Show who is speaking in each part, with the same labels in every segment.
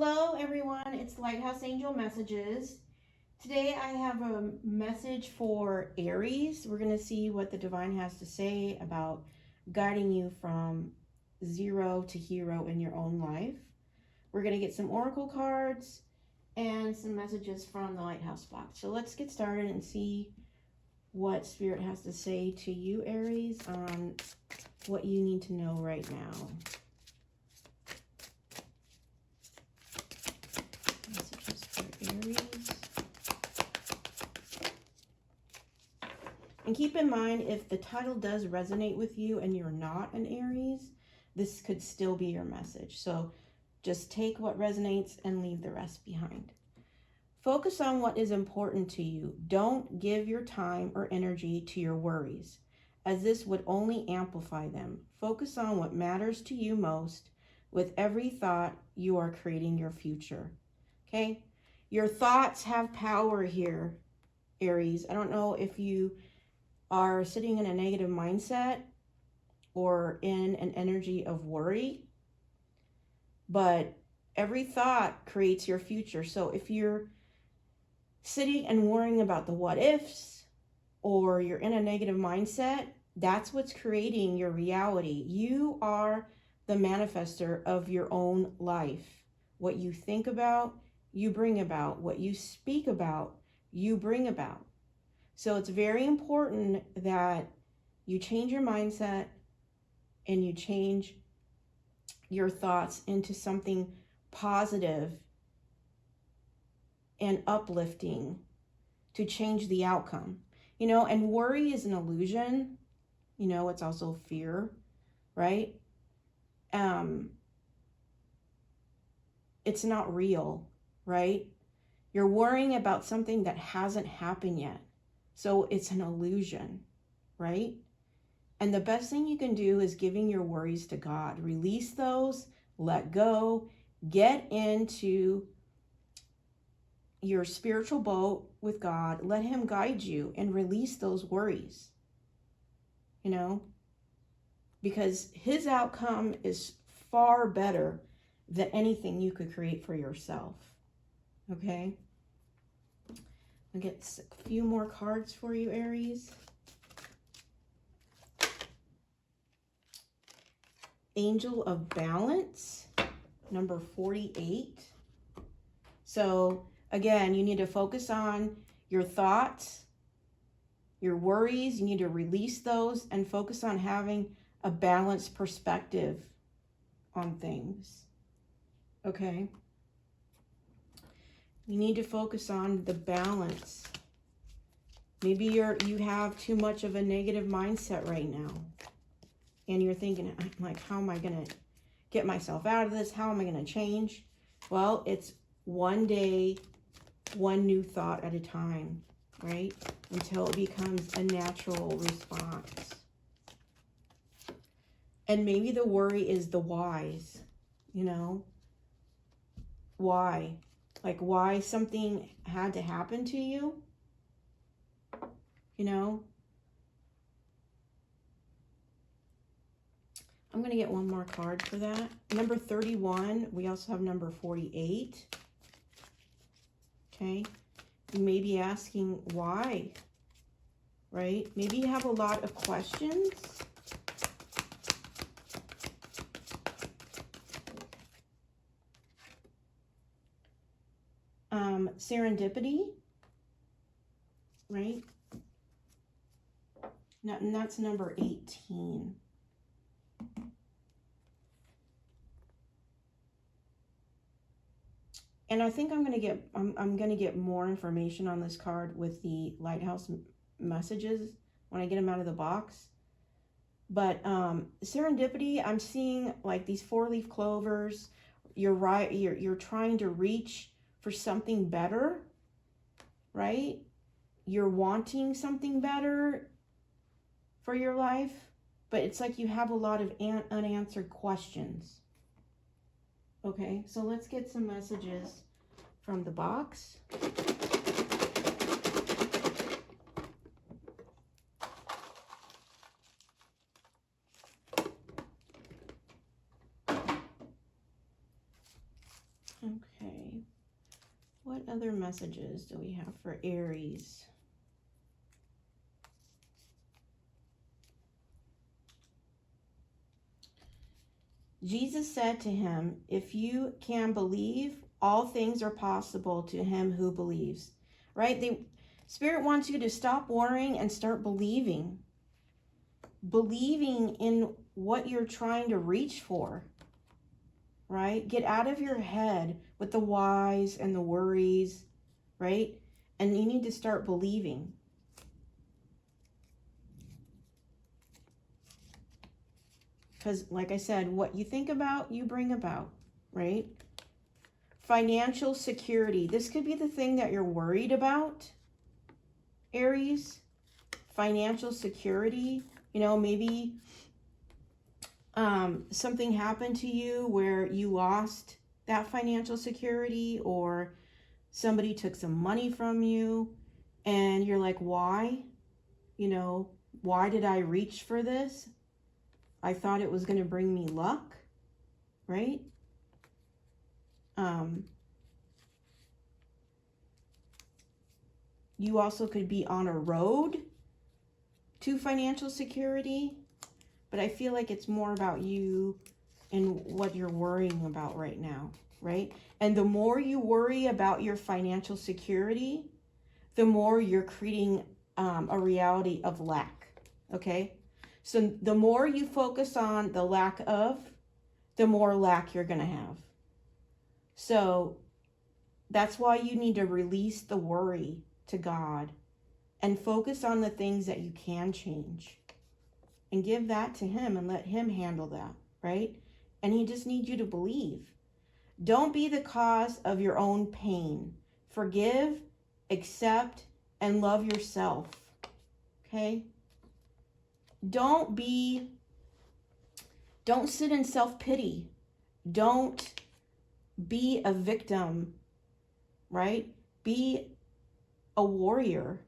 Speaker 1: Hello everyone, it's Lighthouse Angel Messages. Today I have a message for Aries. We're going to see what the divine has to say about guiding you from zero to hero in your own life. We're going to get some oracle cards and some messages from the Lighthouse box. So let's get started and see what Spirit has to say to you, Aries, on what you need to know right now. Messages for Aries. And keep in mind, if the title does resonate with you and you're not an Aries, this could still be your message. So just take what resonates and leave the rest behind. Focus on what is important to you. Don't give your time or energy to your worries, as this would only amplify them. Focus on what matters to you most. With every thought, you are creating your future. Okay? Your thoughts have power here, Aries. I don't know if you are sitting in a negative mindset or in an energy of worry, but every thought creates your future. So if you're sitting and worrying about the what ifs, or you're in a negative mindset, that's what's creating your reality. You are the manifester of your own life. What you think about, you bring about. What you speak about, you bring about. So it's very important that you change your mindset and you change your thoughts into something positive and uplifting to change the outcome. You know, and worry is an illusion. You know, it's also fear, right? It's not real, right? You're worrying about something that hasn't happened yet. So it's an illusion, right? And the best thing you can do is giving your worries to God. Release those, let go, get into your spiritual boat with God. Let Him guide you and release those worries, you know, because His outcome is far better than anything you could create for yourself. Okay? I'll get a few more cards for you, Aries. Angel of Balance, number 48. So again, you need to focus on your thoughts, your worries. You need to release those and focus on having a balanced perspective on things. Okay? You need to focus on the balance. Maybe you have too much of a negative mindset right now. And you're thinking, like, how am I going to get myself out of this? How am I going to change? Well, it's one day, one new thought at a time, right? Until it becomes a natural response. And maybe the worry is the whys, you know? Why? Like, why something had to happen to you, you know? I'm going to get one more card for that. Number 31. We also have number 48. Okay. You may be asking why, right? Maybe you have a lot of questions. Serendipity, right? And that's number 18. And I think I'm going to get more information on this card with the Lighthouse messages when I get them out of the box. But serendipity, I'm seeing like these 4-leaf clovers. You're trying to reach for something better, right? You're wanting something better for your life, but it's like you have a lot of unanswered questions. Okay, so let's get some messages from the box. Okay. What other messages do we have for Aries? Jesus said to him, if you can believe, all things are possible to him who believes. Right? Spirit wants you to stop worrying and start believing. Believing in what you're trying to reach for. Right? Get out of your head with the whys and the worries. Right? And you need to start believing. Because, like I said, what you think about, you bring about, right? Financial security. This could be the thing that you're worried about, Aries. Financial security. You know, maybe something happened to you where you lost that financial security, or somebody took some money from you and you're like, why? You know, why did I reach for this? I thought it was going to bring me luck, right? You also could be on a road to financial security, but I feel like it's more about you and what you're worrying about right now, right? And the more you worry about your financial security, the more you're creating a reality of lack, okay? So the more you focus on the lack of, the more lack you're going to have. So that's why you need to release the worry to God and focus on the things that you can change and give that to him and let him handle that, right? And he just needs you to believe. Don't be the cause of your own pain. Forgive, accept, and love yourself, okay? Don't sit in self-pity. Don't be a victim, right? Be a warrior.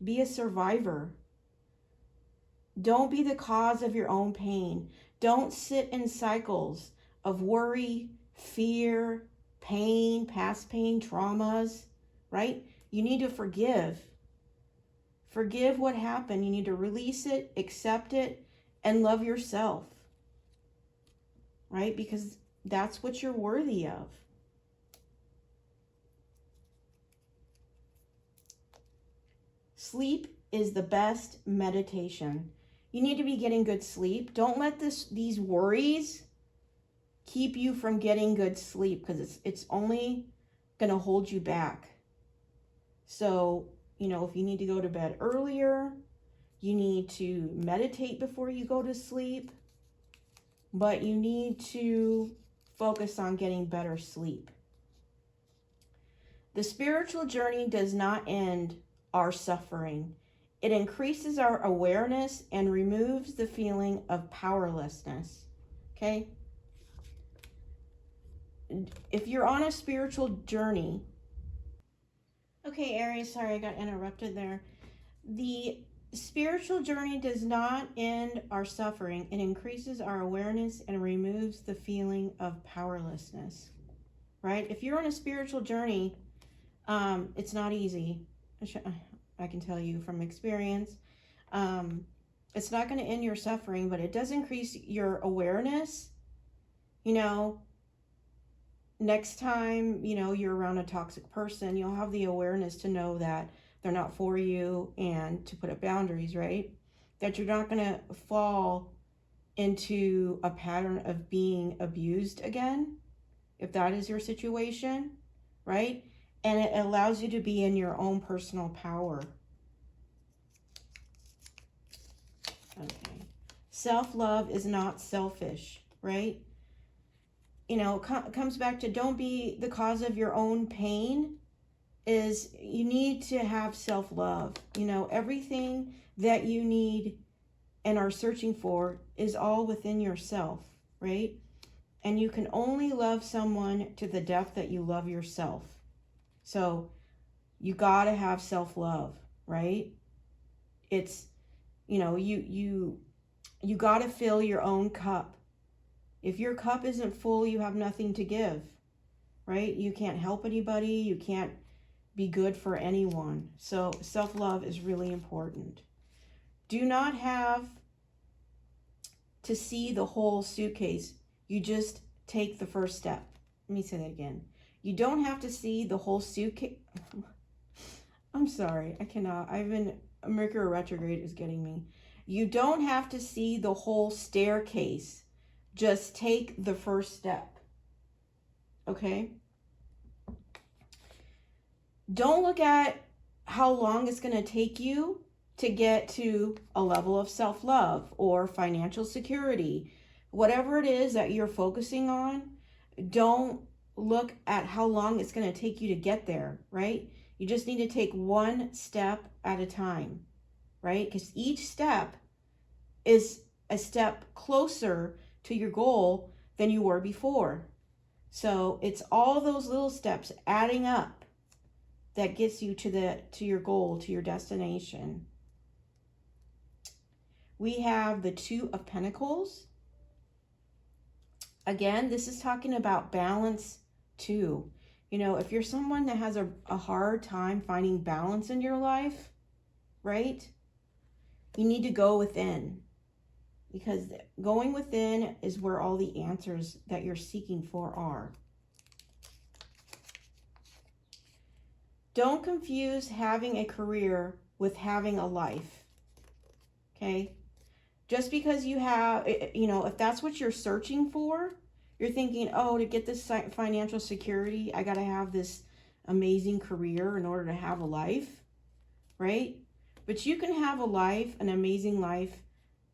Speaker 1: Be a survivor. Don't be the cause of your own pain. Don't sit in cycles of worry, fear, pain, past pain, traumas, right? You need to forgive. Forgive what happened. You need to release it, accept it, and love yourself, right? Because that's what you're worthy of. Sleep is the best meditation. You need to be getting good sleep. Don't let these worries keep you from getting good sleep, because it's only going to hold you back. So, you know, if you need to go to bed earlier, you need to meditate before you go to sleep, but you need to focus on getting better sleep. The spiritual journey does not end our suffering. It increases our awareness and removes the feeling of powerlessness. Okay? If you're on a spiritual journey... Okay, Aries, sorry I got interrupted there. The spiritual journey does not end our suffering. It increases our awareness and removes the feeling of powerlessness. Right? If you're on a spiritual journey, it's not easy. I can tell you from experience. It's not going to end your suffering, but it does increase your awareness. You know, next time, you know, you're around a toxic person, you'll have the awareness to know that they're not for you and to put up boundaries, right? That you're not going to fall into a pattern of being abused again, if that is your situation, right? And it allows you to be in your own personal power. Okay. Self-love is not selfish, right? You know, it comes back to don't be the cause of your own pain. Is you need to have self-love. You know, everything that you need and are searching for is all within yourself, right? And you can only love someone to the depth that you love yourself. So you got to have self-love, right? It's, you know, you got to fill your own cup. If your cup isn't full, you have nothing to give, right? You can't help anybody. You can't be good for anyone. So self-love is really important. Do not have to see the whole suitcase. You just take the first step. Let me say that again. You don't have to see the whole suitcase. I'm sorry, I cannot. Mercury retrograde is getting me. You don't have to see the whole staircase. Just take the first step. Okay? Don't look at how long it's going to take you to get to a level of self-love or financial security. Whatever it is that you're focusing on, don't look at how long it's going to take you to get there, right? You just need to take one step at a time, right? Because each step is a step closer to your goal than you were before. So it's all those little steps adding up that gets you to your goal, to your destination. We have the Two of Pentacles. Again, this is talking about balance too. You know, if you're someone that has a hard time finding balance in your life, right? You need to go within, because going within is where all the answers that you're seeking for are. Don't confuse having a career with having a life, okay? Just because you have, you know, if that's what you're searching for, you're thinking, oh, to get this financial security, I got to have this amazing career in order to have a life, right? But you can have a life, an amazing life,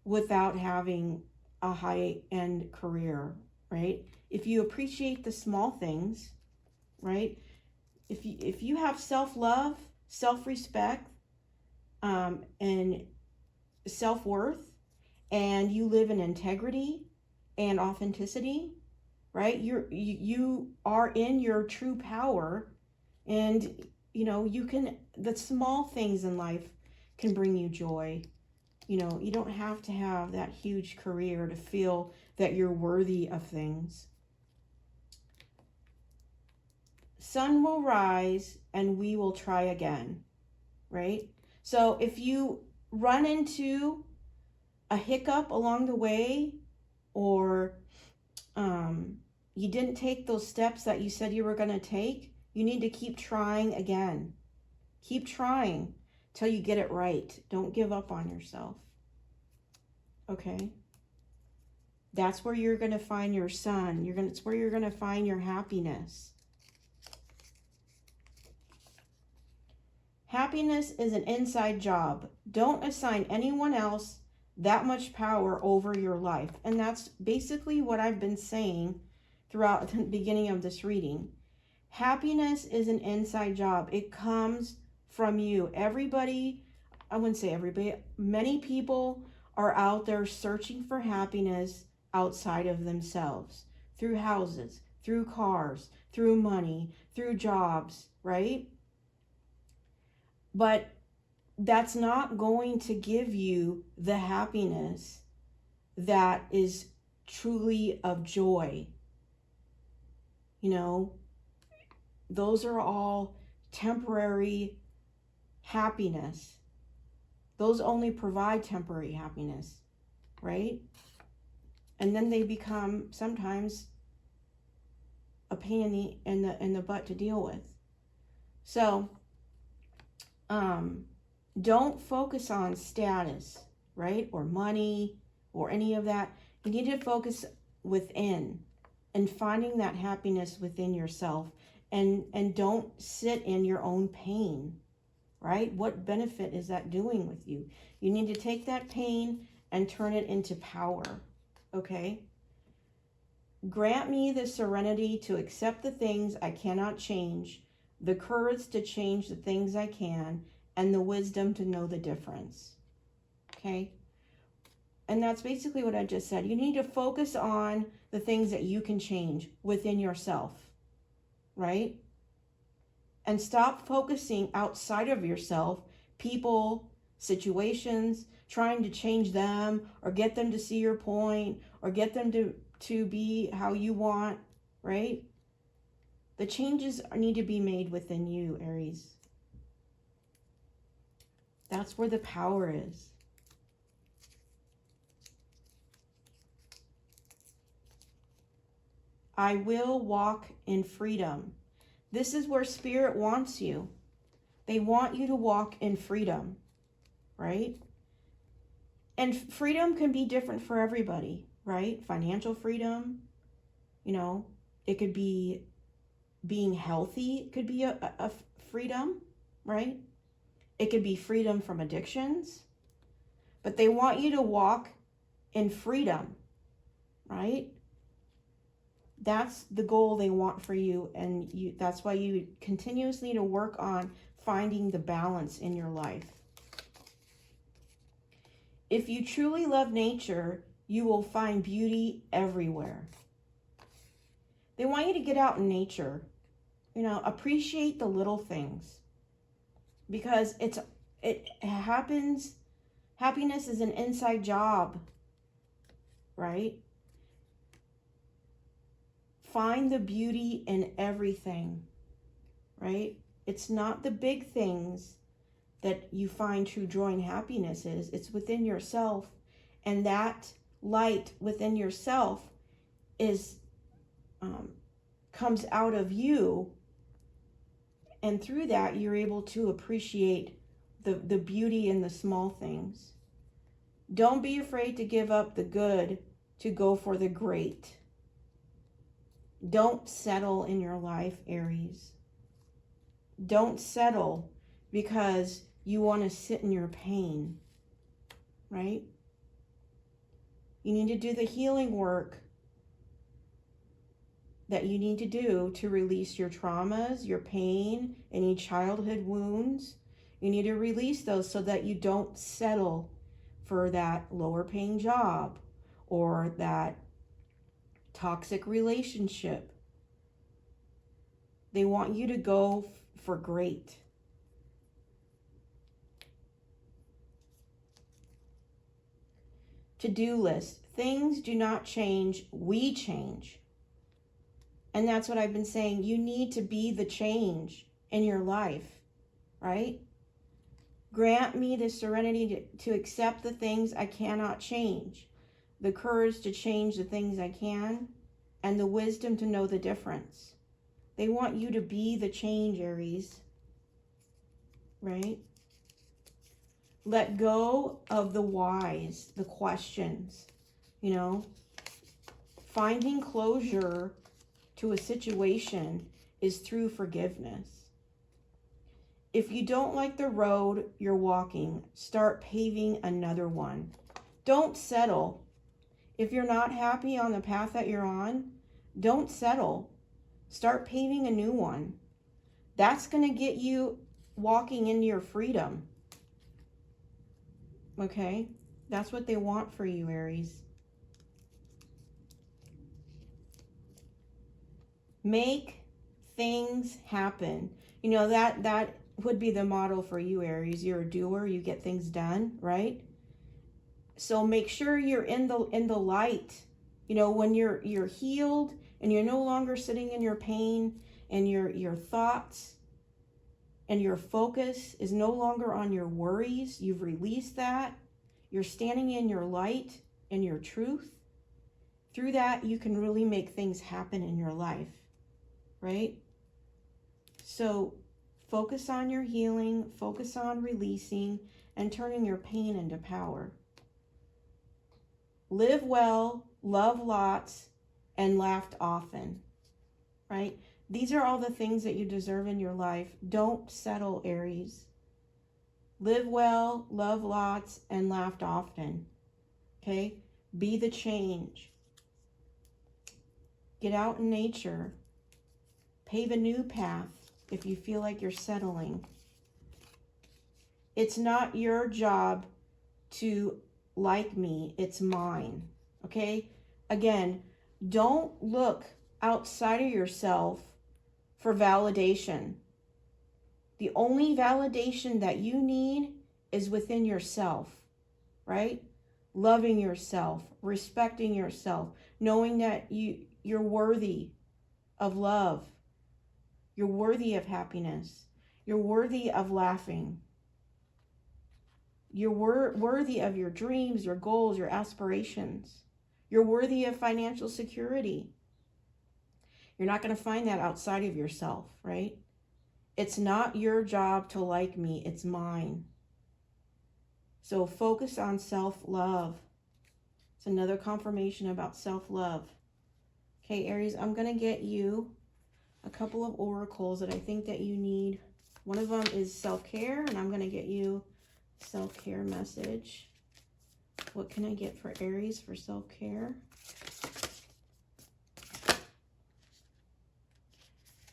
Speaker 1: without having a high-end career, right? If you appreciate the small things, right? If you have self-love, self-respect, and self-worth, and you live in integrity and authenticity, right? You are in your true power, and you know, the small things in life can bring you joy. You know, you don't have to have that huge career to feel that you're worthy of things. Sun will rise and we will try again, right? So if you run into a hiccup along the way, or you didn't take those steps that you said you were going to take, you need to keep trying again. Keep trying till you get it right. Don't give up on yourself. Okay? That's where you're going to find your sun. It's where you're going to find your happiness. Happiness is an inside job. Don't assign anyone else that much power over your life. And that's basically what I've been saying throughout the beginning of this reading. Happiness is an inside job. It comes from you. Everybody, I wouldn't say everybody, many people are out there searching for happiness outside of themselves, through houses, through cars, through money, through jobs, right? But that's not going to give you the happiness that is truly of joy. You know, those are all temporary happiness. Those only provide temporary happiness, right? And then they become sometimes a pain in the butt to deal with. So, don't focus on status, right? Or money or any of that. You need to focus within and finding that happiness within yourself, and don't sit in your own pain, right? What benefit is that doing with you? You need to take that pain and turn it into power, okay? Grant me the serenity to accept the things I cannot change, the courage to change the things I can, and the wisdom to know the difference. Okay? And that's basically what I just said. You need to focus on the things that you can change within yourself, right? And stop focusing outside of yourself, people, situations, trying to change them or get them to see your point or get them to be how you want, right? The changes need to be made within you, Aries. That's where the power is. I will walk in freedom. This is where Spirit wants you. They want you to walk in freedom, right? And freedom can be different for everybody, right? Financial freedom, you know, it could be being healthy. It could be a freedom, right? It could be freedom from addictions. But they want you to walk in freedom, right? That's the goal they want for you, and that's why you continuously need to work on finding the balance in your life. If you truly love nature, you will find beauty everywhere. They want you to get out in nature, you know, appreciate the little things, because it happens. Happiness is an inside job, right? Find the beauty in everything, right? It's not the big things that you find true joy and happiness is. It's within yourself. And that light within yourself is comes out of you. And through that, you're able to appreciate the beauty in the small things. Don't be afraid to give up the good to go for the great. Don't settle in your life, Aries. Don't settle because you want to sit in your pain, right? You need to do the healing work that you need to do to release your traumas, your pain, any childhood wounds. You need to release those so that you don't settle for that lower paying job or that toxic relationship. They want you to go for great. To-do list. Things do not change, we change. And that's what I've been saying. You need to be the change in your life, right? Grant me the serenity to accept the things I cannot change, the courage to change the things I can, and the wisdom to know the difference. They want you to be the change, Aries, right? Let go of the whys, the questions, you know. Finding closure to a situation is through forgiveness. If you don't like the road you're walking, start paving another one. Don't settle. If you're not happy on the path that you're on, don't settle. Start paving a new one. That's going to get you walking into your freedom. Okay? That's what they want for you, Aries. Make things happen. You know, that would be the motto for you, Aries. You're a doer, you get things done, right? So make sure you're in the light. You know, when you're healed and you're no longer sitting in your pain, and your thoughts and your focus is no longer on your worries. You've released that. You're standing in your light and your truth. Through that, you can really make things happen in your life, right? So focus on your healing, focus on releasing and turning your pain into power. Live well, love lots, and laughed often, right? These are all the things that you deserve in your life. Don't settle, Aries. Live well, love lots, and laughed often, okay? Be the change. Get out in nature. Pave a new path if you feel like you're settling. It's not your job to like me, it's mine, okay? Again, don't look outside of yourself for validation. The only validation that you need is within yourself, right? loving yourself, respecting yourself, knowing that you're worthy of love. You're worthy of happiness. You're worthy of laughing. You're worthy of your dreams, your goals, your aspirations. You're worthy of financial security. You're not going to find that outside of yourself, right? It's not your job to like me, it's mine. So focus on self-love. It's another confirmation about self-love. Okay, Aries, I'm going to get you a couple of oracles that I think that you need. One of them is self-care, and I'm going to get you self-care message. What can I get for Aries for self-care?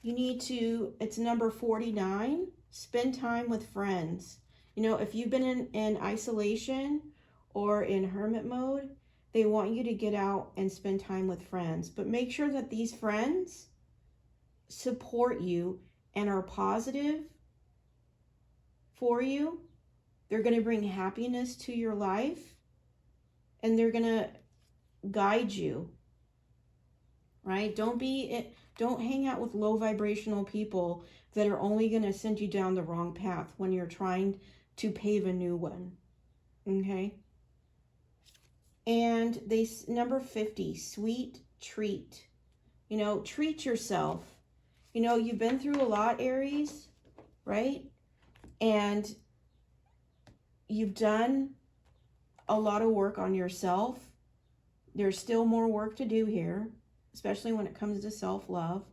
Speaker 1: You need to, it's number 49, spend time with friends. You know, if you've been in isolation or in hermit mode, they want you to get out and spend time with friends. But make sure that these friends support you and are positive for you. They're going to bring happiness to your life, and they're going to guide you, right? Don't hang out with low vibrational people that are only going to send you down the wrong path when you're trying to pave a new one. Okay? And number 50, sweet treat. You know, treat yourself. You know, you've been through a lot, Aries, right? And you've done a lot of work on yourself. There's still more work to do here, especially when it comes to self-love.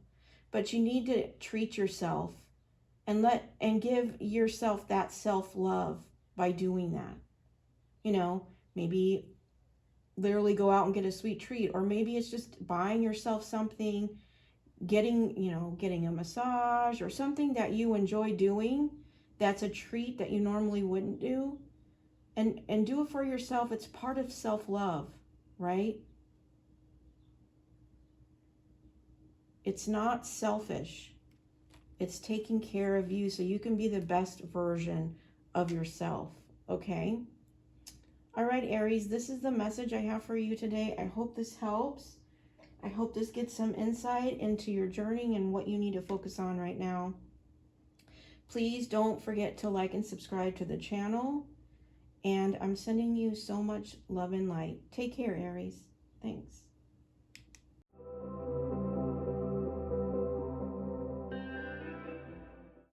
Speaker 1: But you need to treat yourself and give yourself that self-love by doing that. You know, maybe literally go out and get a sweet treat, or maybe it's just buying yourself something, getting a massage or something that you enjoy doing. That's a treat that you normally wouldn't do. And do it for yourself. It's part of self-love, right? It's not selfish. It's taking care of you so you can be the best version of yourself, okay? All right, Aries, this is the message I have for you today. I hope this helps. I hope this gets some insight into your journey and what you need to focus on right now. Please don't forget to like and subscribe to the channel. And I'm sending you so much love and light. Take care, Aries. Thanks.